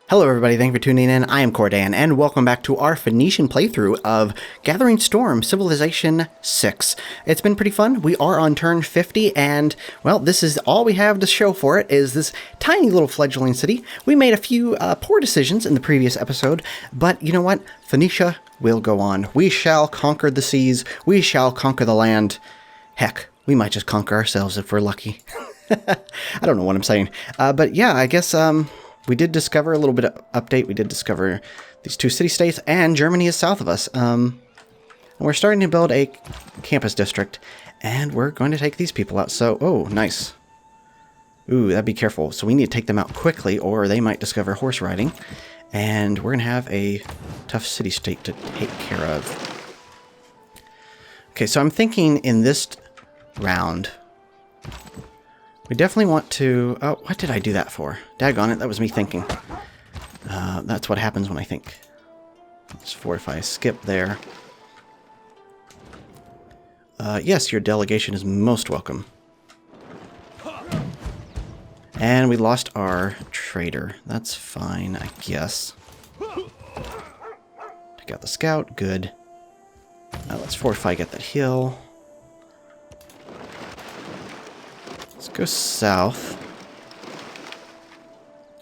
Hello everybody, thank you for tuning in. I am Kordan, and welcome back to our Phoenician playthrough of Gathering Storm Civilization 6. It's been pretty fun. We are on turn 50, and, well, this is all we have to show for it, is this tiny little fledgling city. We made a few poor decisions in the previous episode, but you know what? Phoenicia will go on. We shall conquer the seas. We shall conquer the land. Heck, we might just conquer ourselves if we're lucky. I don't know what I'm saying. But yeah, I guess, we did discover a little bit of update. We did discover these two city-states, and Germany is south of us. And we're starting to build a campus district, and we're going to take these people out. So, oh, nice. Ooh, that'd be careful. So we need to take them out quickly, or they might discover horse riding. And we're going to have a tough city-state to take care of. Okay, so I'm thinking in this round, we definitely want to... Oh, what did I do that for? Daggone it, that was me thinking. That's what happens when I think. Let's fortify, skip there. Yes, your delegation is most welcome. And we lost our trader. That's fine, I guess. Take out the scout, good. Let's fortify, get that hill. Go south.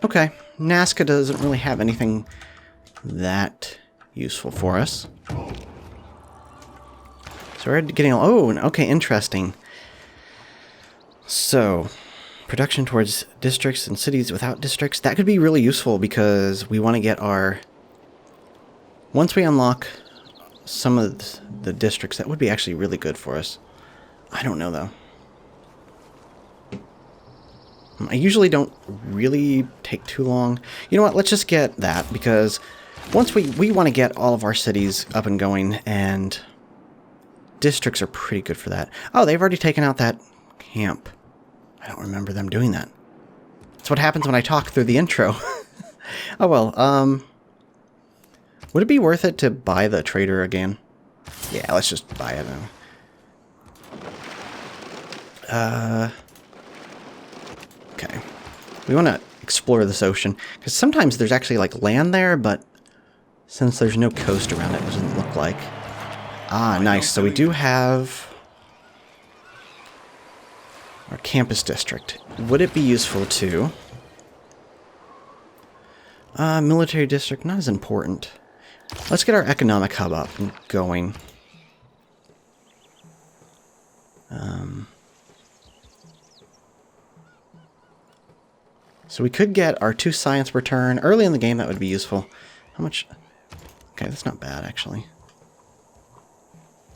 Okay, Nazca doesn't really have anything that useful for us. So we're getting... Oh, okay, interesting. So, production towards districts and cities without districts. That could be really useful because we want to get our... Once we unlock some of the districts, that would be actually really good for us. I don't know, though. I usually don't really take too long. You know what? Let's just get that, because once we want to get all of our cities up and going, and districts are pretty good for that. Oh, they've already taken out that camp. I don't remember them doing that. That's what happens when I talk through the intro. Oh, well, would it be worth it to buy the trader again? Yeah, let's just buy it now. Okay. We want to explore this ocean, because sometimes there's actually, like, land there, but since there's no coast around it, it doesn't look like. Ah, nice. So we do have our campus district. Would it be useful to... military district, not as important. Let's get our economic hub up and going. So we could get our 2 science per turn. Early in the game, that would be useful. How much? Okay, that's not bad, actually.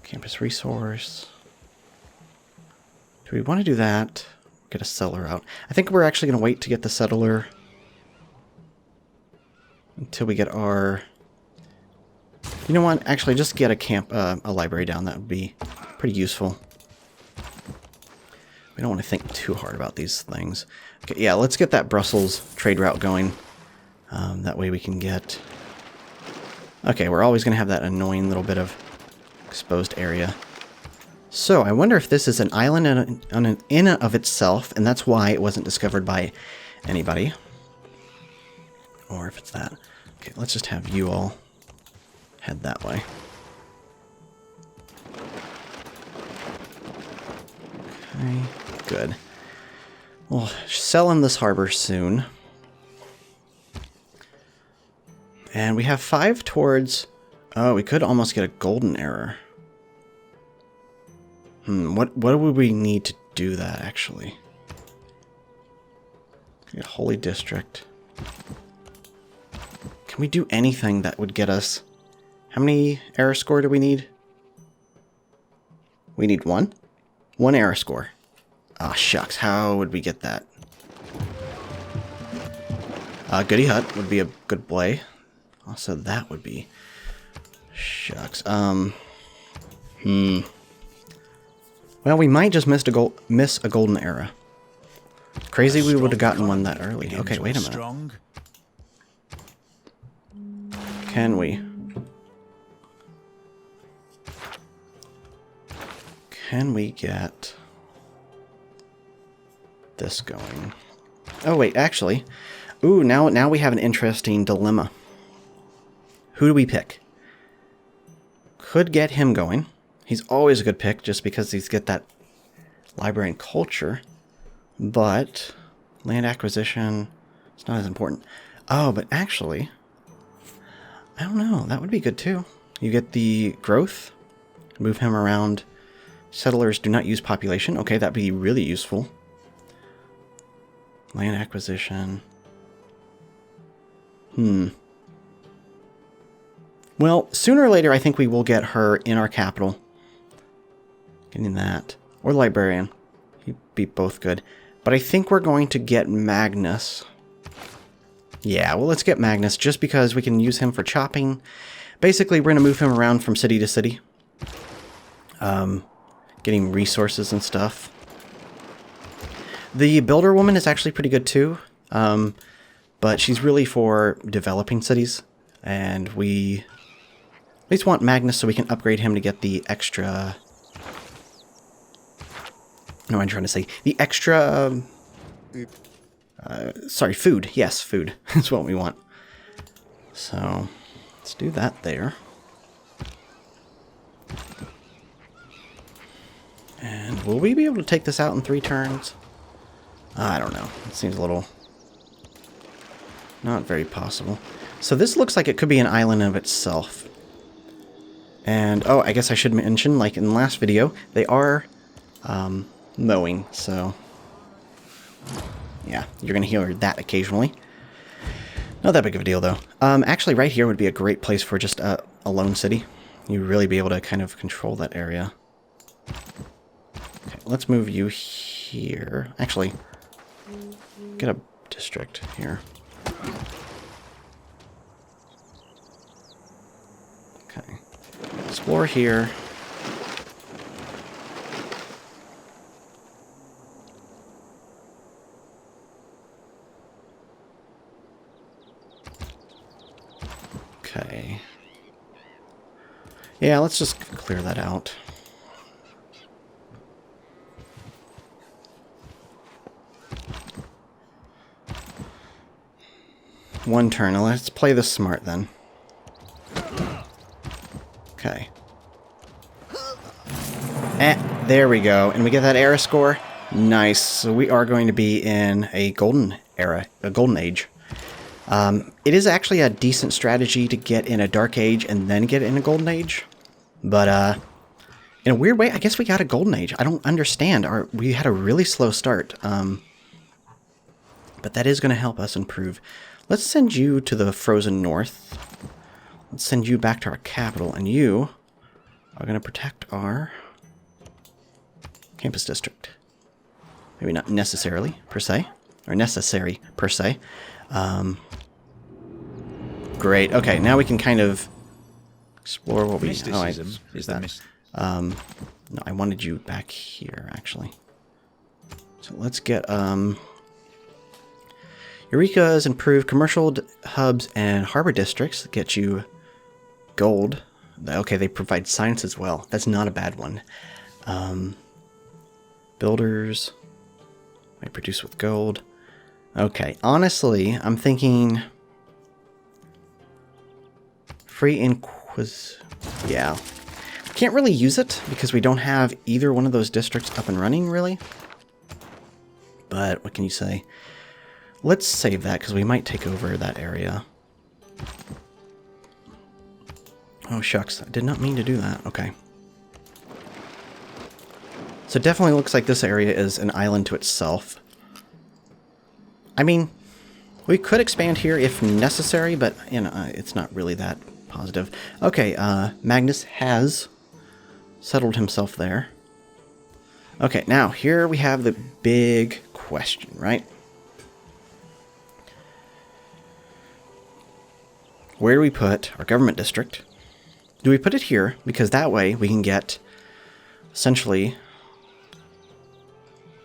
Campus resource. Do we want to do that? Get a settler out. I think we're actually going to wait to get the settler until we get our... You know what? Actually, just get a library down. That would be pretty useful. We don't want to think too hard about these things. Okay, yeah, let's get that Brussels trade route going. That way we can get... Okay, we're always going to have that annoying little bit of exposed area. So, I wonder if this is an island in and of itself, and that's why it wasn't discovered by anybody. Or if it's that. Okay, let's just have you all head that way. Okay, good. We'll sell in this harbor soon. And we have 5 towards... Oh, we could almost get a golden era. What would we need to do that, actually? Get a holy district. Can we do anything that would get us... How many era score do we need? We need 1? 1 era score. Ah, shucks. How would we get that? Goody Hut would be a good play. Also, that would be... Shucks. Well, we might just miss a golden era. Crazy we would have gotten one that early. Okay, wait a minute. Can we? Can we get this going? Oh, wait, actually. Ooh, now we have an interesting dilemma. Who do we pick? Could get him going. He's always a good pick just because he's got that library and culture. But land acquisition, it's not as important. Oh, but actually, I don't know. That would be good too. You get the growth. Move him around. Settlers do not use population. Okay, that'd be really useful. Land acquisition. Well, sooner or later, I think we will get her in our capital. Getting that. Or librarian. He'd be both good. But I think we're going to get Magnus. Yeah, well, let's get Magnus just because we can use him for chopping. Basically, we're going to move him around from city to city. Getting resources and stuff. The builder woman is actually pretty good too. But she's really for developing cities. And we at least want Magnus so we can upgrade him to get the extra... No, I'm trying to say the extra... sorry, food. Yes, food is what we want. So, let's do that there. And will we be able to take this out in 3 turns? I don't know. It seems a little... not very possible. So this looks like it could be an island of itself. And, oh, I guess I should mention, like in the last video, they are mowing, so... yeah, you're going to hear that occasionally. Not that big of a deal, though. Actually, right here would be a great place for just a lone city. You'd really be able to kind of control that area. Okay, let's move you here. Actually, get a district here. Okay. Explore here. Okay. Yeah, let's just clear that out. One turn. Let's play this smart then. Okay. There we go. And we get that era score. Nice. So we are going to be in a golden era, a golden age. It is actually a decent strategy to get in a dark age and then get in a golden age. But in a weird way, I guess we got a golden age. I don't understand. We had a really slow start. But that is going to help us improve. Let's send you to the frozen north. Let's send you back to our capital. And you are going to protect our campus district. Maybe not necessarily, per se. Or necessary, per se. Great. Okay, now we can kind of explore what we... Mysticism is that. No, I wanted you back here, actually. So let's get... Eureka's improved commercial hubs and harbor districts get you gold. Okay, they provide science as well. That's not a bad one. Builders might produce with gold. Okay, honestly, I'm thinking free yeah. Can't really use it because we don't have either one of those districts up and running, really. But what can you say? Let's save that because we might take over that area. Oh, shucks. I did not mean to do that. Okay. So it definitely looks like this area is an island to itself. I mean, we could expand here if necessary, but, you know, it's not really that positive. Okay, Magnus has settled himself there. Okay, now, here we have the big question, right? Where do we put our government district? Do we put it here? Because that way we can get, essentially...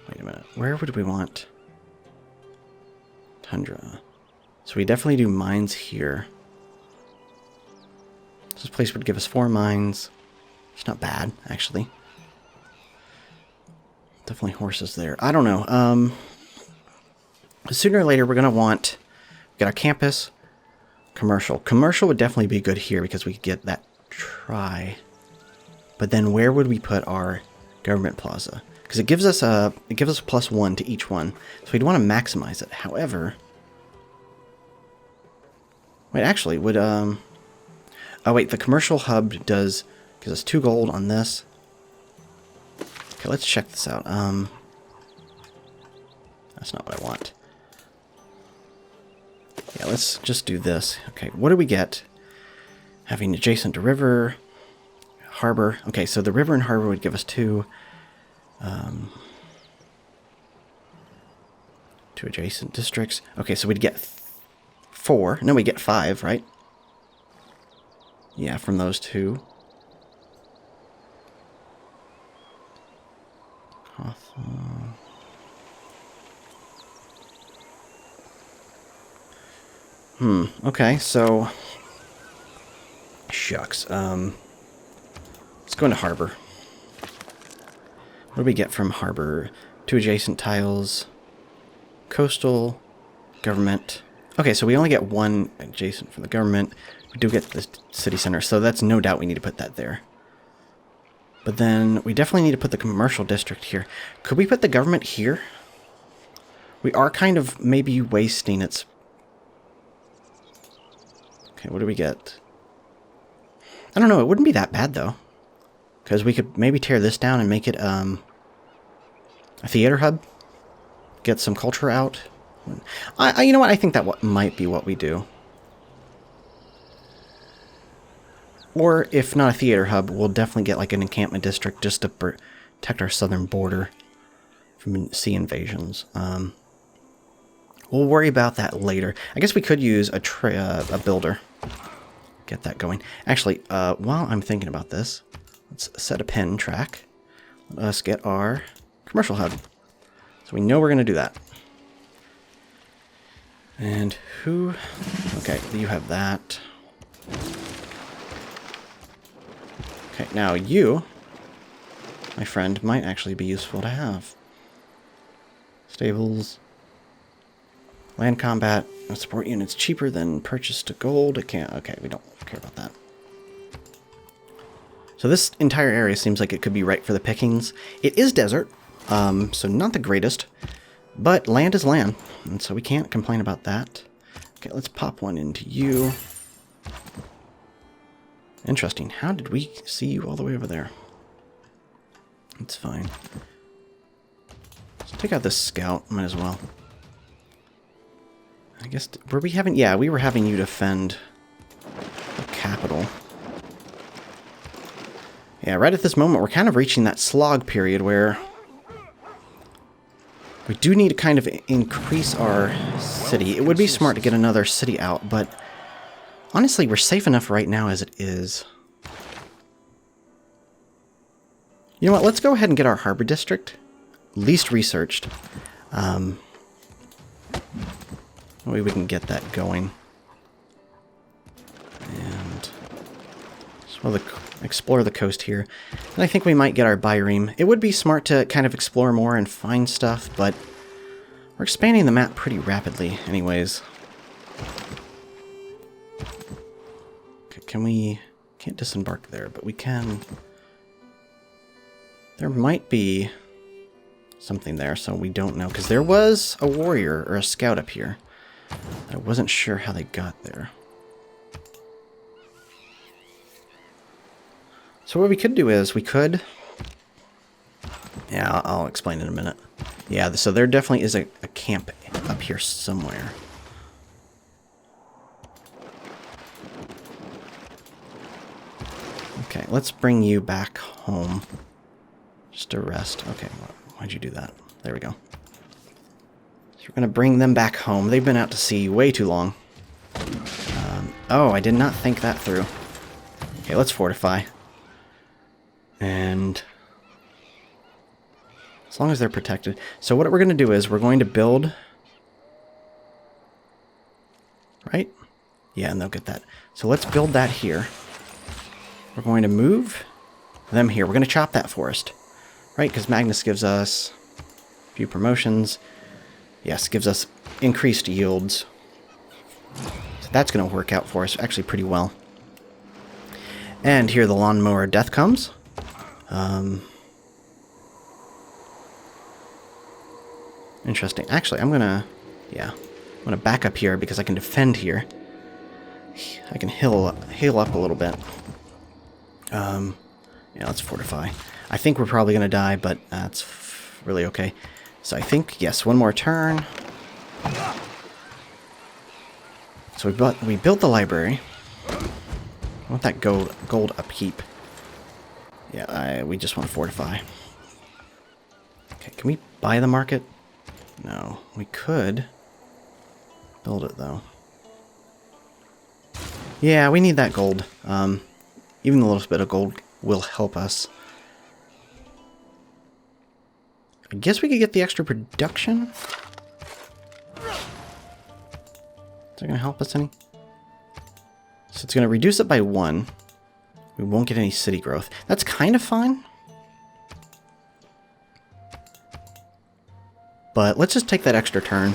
Wait a minute. Where would we want... tundra. So we definitely do mines here. This place would give us 4 mines. It's not bad, actually. Definitely horses there. I don't know. Sooner or later, we're going to want Get our campus. Commercial. Commercial would definitely be good here because we could get that try. But then where would we put our government plaza? Because it gives us a +1 to each one. So we'd want to maximize it. However, wait, actually, would oh wait, the commercial hub gives us 2 gold on this. Okay, let's check this out. That's not what I want. Yeah, let's just do this. Okay, what do we get? Having adjacent to river, harbor. Okay, so the river and harbor would give us 2 adjacent districts. Okay, so we'd get 4. No, we get 5, right? Yeah, from those 2. Okay, so shucks. Let's go into harbor. What do we get from harbor? 2 adjacent tiles. Coastal, government. Okay, so we only get 1 adjacent from the government. We do get the city center, so that's no doubt we need to put that there. But then we definitely need to put the commercial district here. Could we put the government here? We are kind of maybe wasting its... Okay, what do we get? I don't know, it wouldn't be that bad though. Because we could maybe tear this down and make it a theater hub. Get some culture out. You know what, I think that might be what we do. Or if not a theater hub, we'll definitely get like an encampment district just to protect our southern border from sea invasions. We'll worry about that later. I guess we could use a builder. Get that going. Actually, while I'm thinking about this, let's set a pen track. Let us get our commercial hub. So we know we're going to do that. And who... Okay, you have that. Okay, now you, my friend, might actually be useful to have. Stables. Land combat. Support units cheaper than purchase to gold. It can't... Okay, we don't care about that. So this entire area seems like it could be right for the pickings. It is desert, so not the greatest. But land is land, and so we can't complain about that. Okay, let's pop one into you. Interesting. How did we see you all the way over there? It's fine. Let's take out this scout. Might as well. I guess... Were we having... Yeah, we were having you defend the capital. Yeah, right at this moment, we're kind of reaching that slog period where we do need to kind of increase our city. It would be smart to get another city out, but honestly, we're safe enough right now as it is. You know what? Let's go ahead and get our harbor district. Least researched. Maybe we can get that going. And just explore the coast here. And I think we might get our bireme. It would be smart to kind of explore more and find stuff, but we're expanding the map pretty rapidly anyways. Okay, can't disembark there, but we can... There might be something there, so we don't know, because there was a warrior or a scout up here. I wasn't sure how they got there. So what we could do is we could... Yeah, I'll explain in a minute. Yeah, so there definitely is a camp up here somewhere. Okay, let's bring you back home. Just to rest. Okay, why'd you do that? There we go. So we're going to bring them back home. They've been out to sea way too long. Oh, I did not think that through. Okay, let's fortify. And as long as they're protected. So what we're going to do is we're going to build... Right? Yeah, and they'll get that. So let's build that here. We're going to move them here. We're going to chop that forest. Right? Because Magnus gives us a few promotions. Yes, gives us increased yields So that's going to work out for us actually pretty well. And here the lawnmower death comes. Interesting. Actually, I'm going to back up here because I can defend here. I can heal up a little bit. Yeah, let's fortify. I think we're probably going to die, but that's really okay. So I think, yes, one more turn. So we built the library. I want that gold upkeep. Yeah, we just want to fortify. Okay, can we buy the market? No, we could build it though. Yeah, we need that gold. Even a little bit of gold will help us. I guess we could get the extra production. Is that going to help us any? So it's going to reduce it by 1. We won't get any city growth. That's kind of fine. But let's just take that extra turn.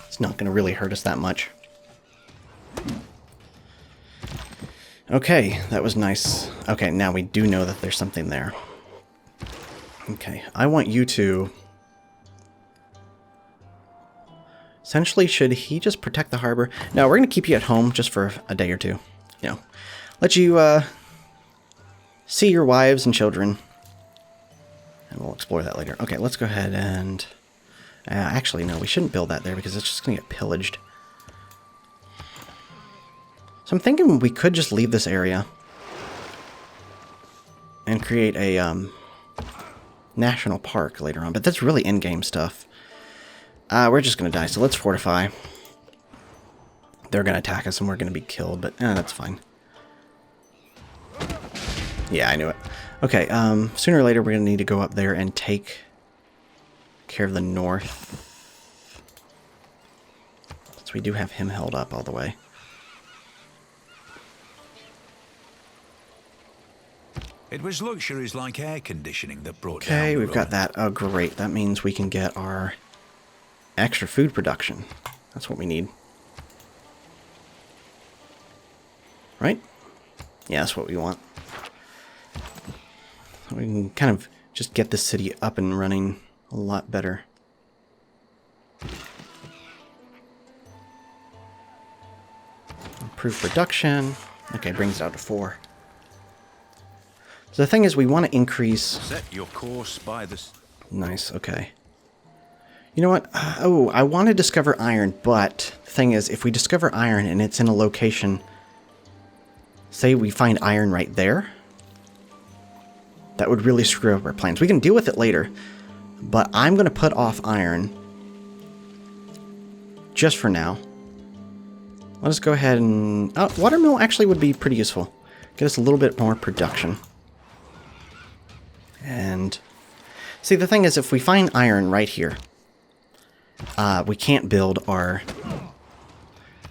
It's not going to really hurt us that much. Okay, that was nice. Okay, now we do know that there's something there. Okay, I want you to... Essentially, should he just protect the harbor? No, we're going to keep you at home just for a day or two. You know, let you see your wives and children. And we'll explore that later. Okay, let's go ahead and... actually, no, we shouldn't build that there because it's just going to get pillaged. So I'm thinking we could just leave this area and create a national park later on. But that's really in-game stuff. We're just going to die, so let's fortify. They're going to attack us and we're going to be killed, but that's fine. Yeah, I knew it. Okay, sooner or later we're going to need to go up there and take care of the north. So we do have him held up all the way. It was luxuries like air conditioning that brought down Okay, the we've got that. Oh, great. That means we can get our extra food production. That's what we need. Right? Yeah, that's what we want. We can kind of just get this city up and running a lot better. Improve production. Okay, brings it out to 4. So the thing is, we want to increase... Set your course by the... Nice, okay. You know what? Oh, I want to discover iron, but the thing is, if we discover iron and it's in a location... Say we find iron right there. That would really screw up our plans. We can deal with it later, but I'm going to put off iron just for now. Let us go ahead and... watermill actually would be pretty useful. Get us a little bit more production. And see, the thing is, if we find iron right here, we can't build our,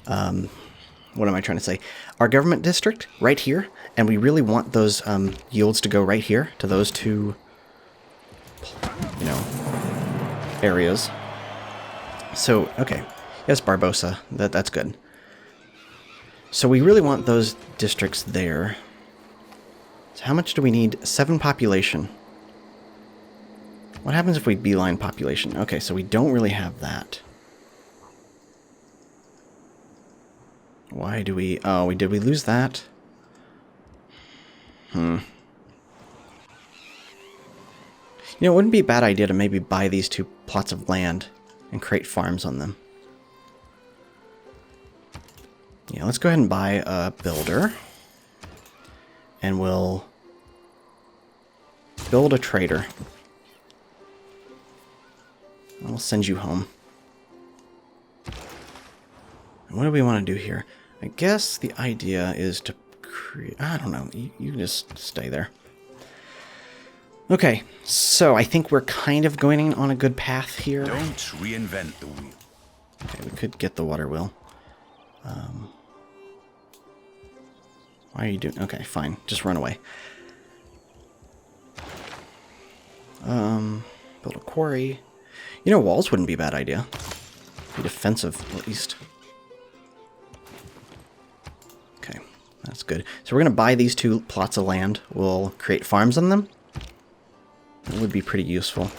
what am I trying to say? Our government district right here, and we really want those yields to go right here to those two, you know, areas. So, okay, yes, Barbosa, that's good. So we really want those districts there. So how much do we need? 7 population. What happens if we beeline population? Okay, so we don't really have that. Why do we... Oh, did we lose that? You know, it wouldn't be a bad idea to maybe buy these 2 plots of land and create farms on them. Yeah, let's go ahead and buy a builder. And we'll build a trader. I'll send you home. And what do we want to do here? I guess the idea is to create... I don't know. You just stay there. Okay, so I think we're kind of going on a good path here. Don't reinvent the wheel. Okay, we could get the water wheel. Why are you doing... Okay, fine. Just run away. Build a quarry. You know, walls wouldn't be a bad idea. Be defensive, at least. Okay, that's good. So we're going to buy these 2 plots of land. We'll create farms on them. That would be pretty useful.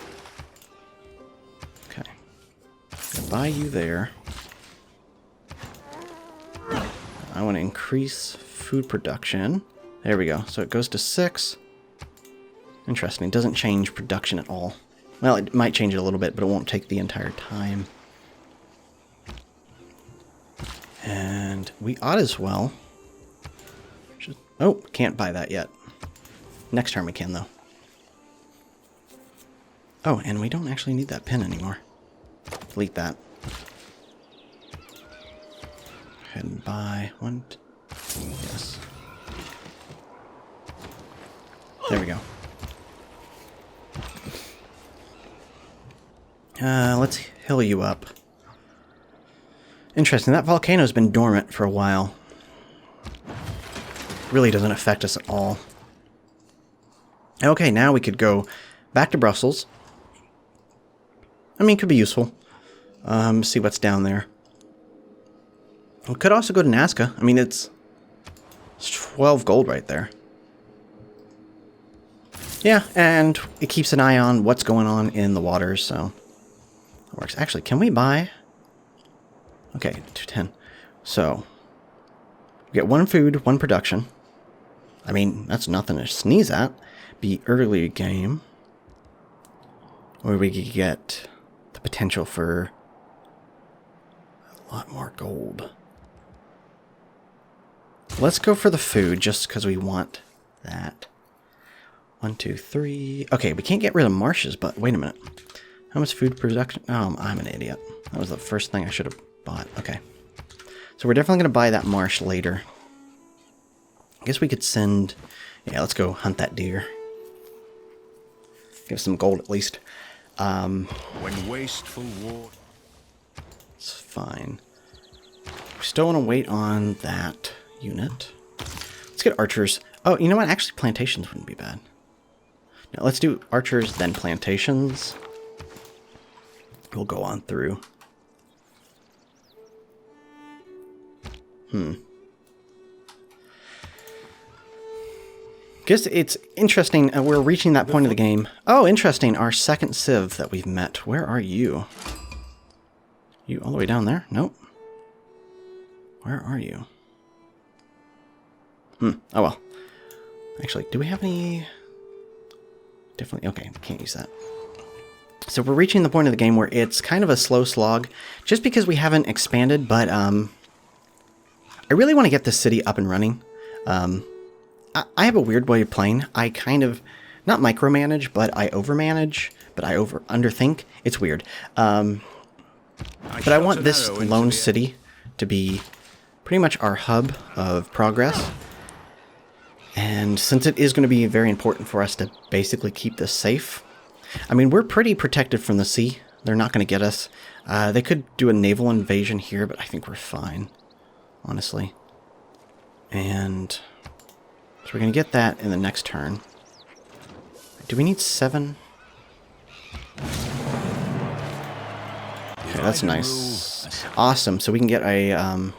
Okay. Gonna buy you there. I want to increase food production. There we go. So it goes to 6. Interesting. It doesn't change production at all. Well, it might change it a little bit, but it won't take the entire time. And we ought as well. Oh, can't buy that yet. Next turn we can, though. Oh, and we don't actually need that pin anymore. Delete that. Go ahead and buy 1. Yes. There we go. Let's heal you up. Interesting, that volcano's been dormant for a while. Really doesn't affect us at all. Okay, now we could go back to Brussels. I mean, it could be useful. See what's down there. We could also go to Nazca. I mean, it's 12 gold right there. Yeah, and it keeps an eye on what's going on in the waters, so it works. Actually, can we buy... Okay, 210. So, we get 1 food, 1 production. I mean, that's nothing to sneeze at. Be early game. Or we could get the potential for a lot more gold. Let's go for the food, just because we want that. 1, 2, 3... Okay, we can't get rid of marshes, but wait a minute. How much food production? Oh, I'm an idiot. That was the first thing I should have bought. Okay. So we're definitely going to buy that marsh later. I guess we could send... Yeah, let's go hunt that deer. Give some gold at least. When wasteful war... It's fine. We still want to wait on that unit. Let's get archers. Oh, you know what? Actually, plantations wouldn't be bad. Now, let's do archers, then plantations. We'll go on through. Guess it's interesting. We're reaching that point of the game. Oh, interesting. Our second civ that we've met. Where are you? You all the way down there? Nope. Where are you? Oh, well. Actually, do we have any... Definitely... Okay, can't use that. So we're reaching the point of the game where it's kind of a slow slog. Just because we haven't expanded, but... I really want to get this city up and running. I have a weird way of playing. I kind of... Not micromanage, but I overmanage. But I underthink. It's weird. But I want this lone city to be pretty much our hub of progress. And since it is going to be very important for us to basically keep this safe. I mean, we're pretty protected from the sea. They're not going to get us. They could do a naval invasion here, but I think we're fine. Honestly. And... So we're going to get that in the next turn. Do we need 7? Okay, that's nice. Awesome. So we can get a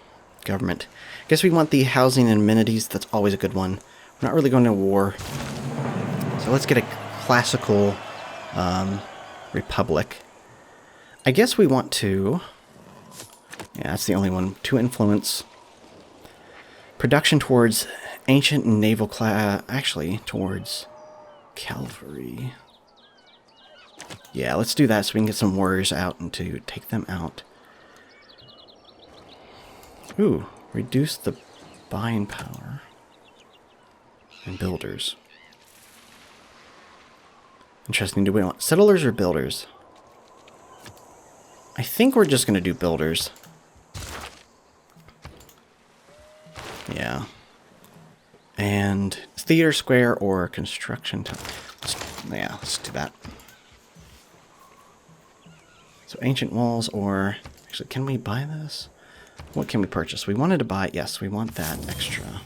government. I guess we want the housing and amenities. That's always a good one. We're not really going to war. So let's get a classical republic. I guess we want to... Yeah, that's the only one. To influence production towards ancient and naval class. Actually, towards cavalry. Yeah, let's do that so we can get some warriors out and to take them out. Ooh, reduce the buying power. And builders. Interesting. Do we want settlers or builders? I think we're just going to do builders. Yeah. And theater square or construction town. Yeah, let's do that. So ancient walls or... Actually, can we buy this? What can we purchase? We wanted to buy... Yes, we want that extra.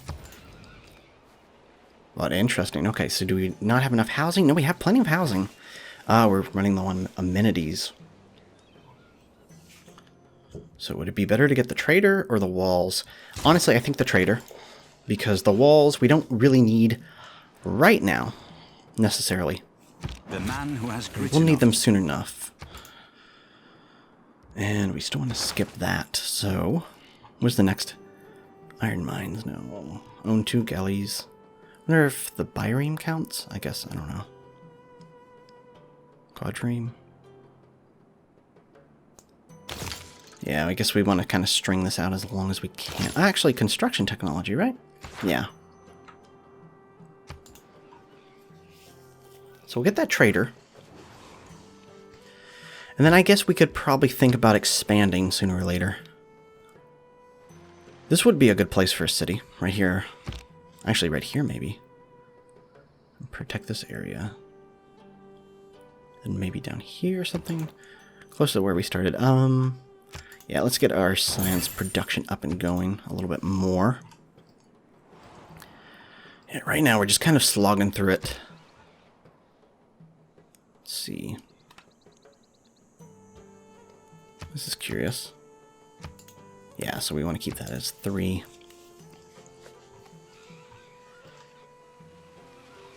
Well, interesting. Okay, so do we not have enough housing? No, we have plenty of housing. We're running low on amenities. So would it be better to get the trader or the walls? Honestly, I think the trader, because the walls we don't really need right now, necessarily. The man who has grit We'll need enough. them soon enough. And we still want to skip that, so... Where's the next? Iron mines, no. Own 2 galleys. Wonder if the bireme counts? I guess, I don't know. Quadreme. Yeah, I guess we want to kind of string this out as long as we can. Actually, construction technology, right? Yeah. So we'll get that trader. And then I guess we could probably think about expanding sooner or later. This would be a good place for a city, right here. Actually, right here, maybe. Protect this area. Then maybe down here or something. Close to where we started. Yeah, let's get our science production up and going a little bit more. Yeah, right now we're just kind of slogging through it. Let's see. This is curious. Yeah, so we want to keep that as 3.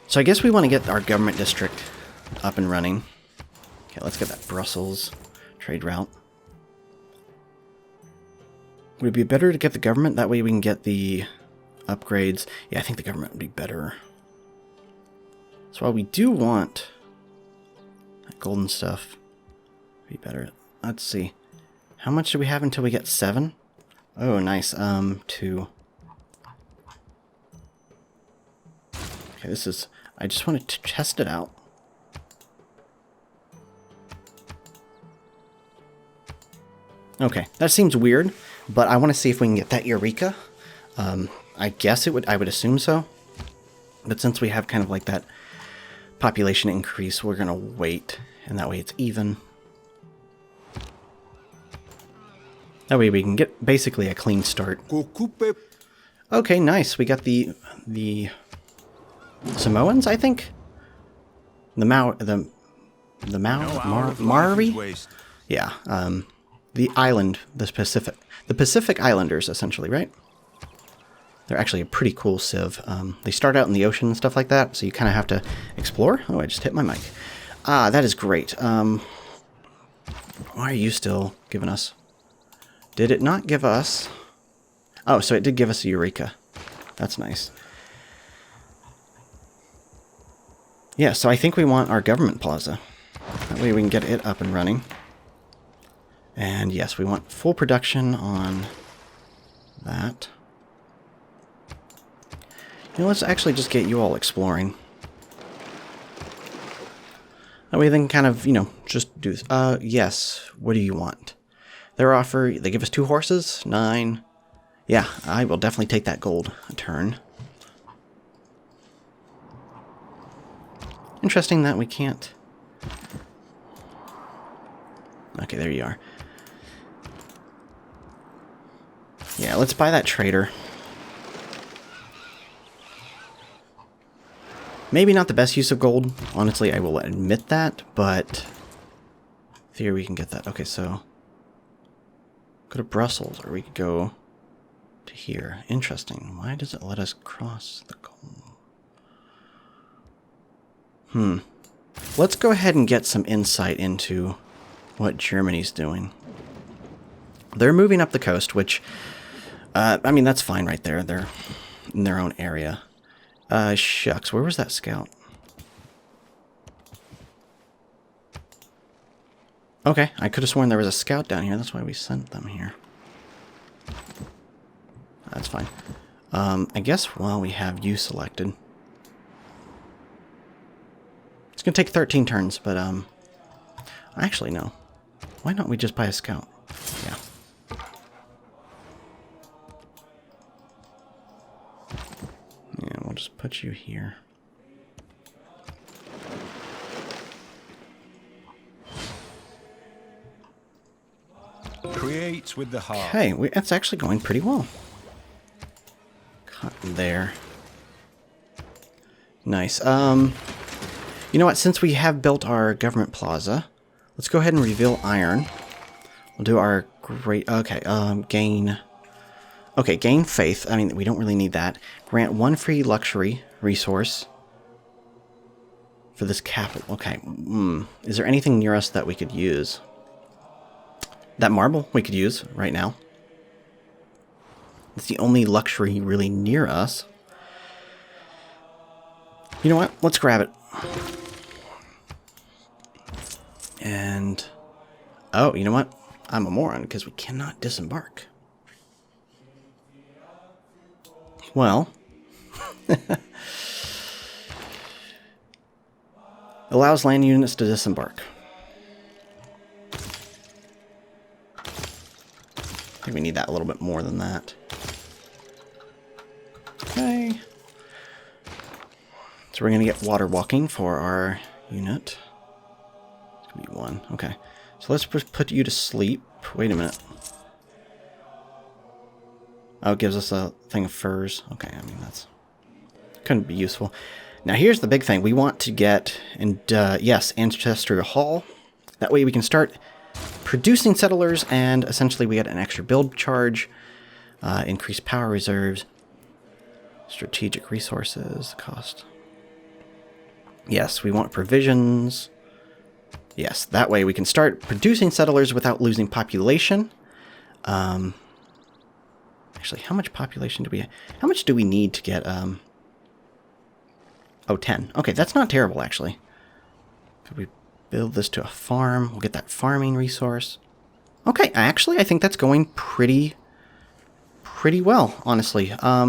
So I guess we want to get our government district up and running. Okay, let's get that Brussels trade route. Would it be better to get the government? That way we can get the upgrades. Yeah, I think the government would be better. So while we do want that golden stuff, be better. Let's see. How much do we have until we get 7? Oh, nice. 2. Okay, this is... I just wanted to test it out. Okay, that seems weird, but I want to see if we can get that Eureka. I guess it would. I would assume so. But since we have kind of like that population increase, we're gonna wait, and that way it's even. That way we can get basically a clean start. Okay, nice. We got the Samoans, I think. The Maori. Yeah. The island, the Pacific Islanders, essentially, right? They're actually a pretty cool civ. They start out in the ocean and stuff like that, so you kind of have to explore. Oh, I just hit my mic. Ah, that is great. Why are you still giving us? Did it not give us? Oh, so it did give us a Eureka. That's nice. Yeah, so I think we want our government plaza. That way we can get it up and running. And yes, we want full production on that. You know, let's actually just get you all exploring. That way then kind of, you know, just do this. Yes, what do you want? Their offer, they give us 2 horses, 9. Yeah, I will definitely take that gold a turn. Interesting that we can't... Okay, there you are. Yeah, let's buy that trader. Maybe not the best use of gold. Honestly, I will admit that, but... Here we can get that. Okay, so... Go to Brussels, or we could go to here. Interesting. Why does it let us cross the gold? Let's go ahead and get some insight into what Germany's doing. They're moving up the coast, which... I mean, that's fine right there. They're in their own area. Shucks, where was that scout? Okay, I could have sworn there was a scout down here. That's why we sent them here. That's fine. I guess while we have you selected... It's going to take 13 turns, but, actually, no. Why don't we just buy a scout? Yeah. Yeah, we'll just put you here. Create with the heart. Okay, that's actually going pretty well. Cut there. Nice. You know what? Since we have built our government plaza, let's go ahead and reveal iron. We'll do our Great. Okay, gain... Okay, gain faith. I mean, we don't really need that. Grant 1 free luxury resource for this capital. Okay. Is there anything near us that we could use? That marble we could use right now. It's the only luxury really near us. You know what? Let's grab it. And... Oh, you know what? I'm a moron because we cannot disembark. Well... Allows land units to disembark. I think we need that a little bit more than that. Okay. So we're going to get water walking for our unit. It's going to be 1. Okay. So let's put you to sleep. Wait a minute. Oh, it gives us a thing of furs. Okay, I mean, that's... couldn't be useful. Now, here's the big thing. We want to get, yes, Ancestral Hall. That way we can start producing settlers, and essentially we get an extra build charge, increased power reserves, strategic resources, cost. Yes, we want provisions. Yes, that way we can start producing settlers without losing population. Actually, how much population do we... How much do we need to get... Oh, 10. Okay, that's not terrible, actually. Could we build this to a farm? We'll get that farming resource. Okay, actually, I think that's going pretty well, honestly. We're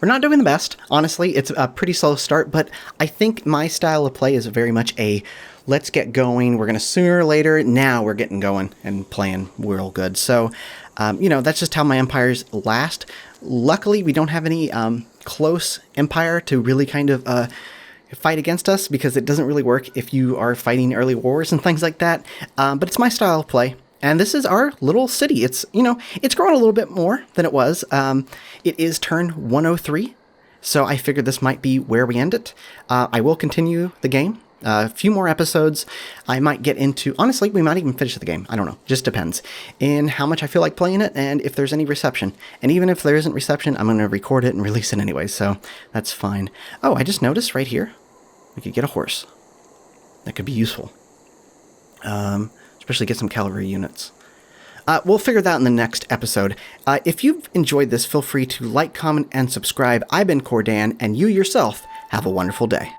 not doing the best, honestly. It's a pretty slow start, but I think my style of play is very much a let's get going. We're going to sooner or later. Now we're getting going and playing real good. So, you know, that's just how my empires last. Luckily, we don't have any close empire to really kind of fight against us, because it doesn't really work if you are fighting early wars and things like that. But it's my style of play. And this is our little city. It's, you know, it's grown a little bit more than it was. It is turn 103, so I figured this might be where we end it. I will continue the game. A few more episodes. I might get into... Honestly, we might even finish the game. I don't know. Just depends in how much I feel like playing it and if there's any reception. And even if there isn't reception, I'm going to record it and release it anyway, so that's fine. Oh, I just noticed right here, we could get a horse. That could be useful. Especially get some cavalry units. We'll figure that out in the next episode. If you've enjoyed this, feel free to like, comment, and subscribe. I've been Kordan, and you yourself have a wonderful day.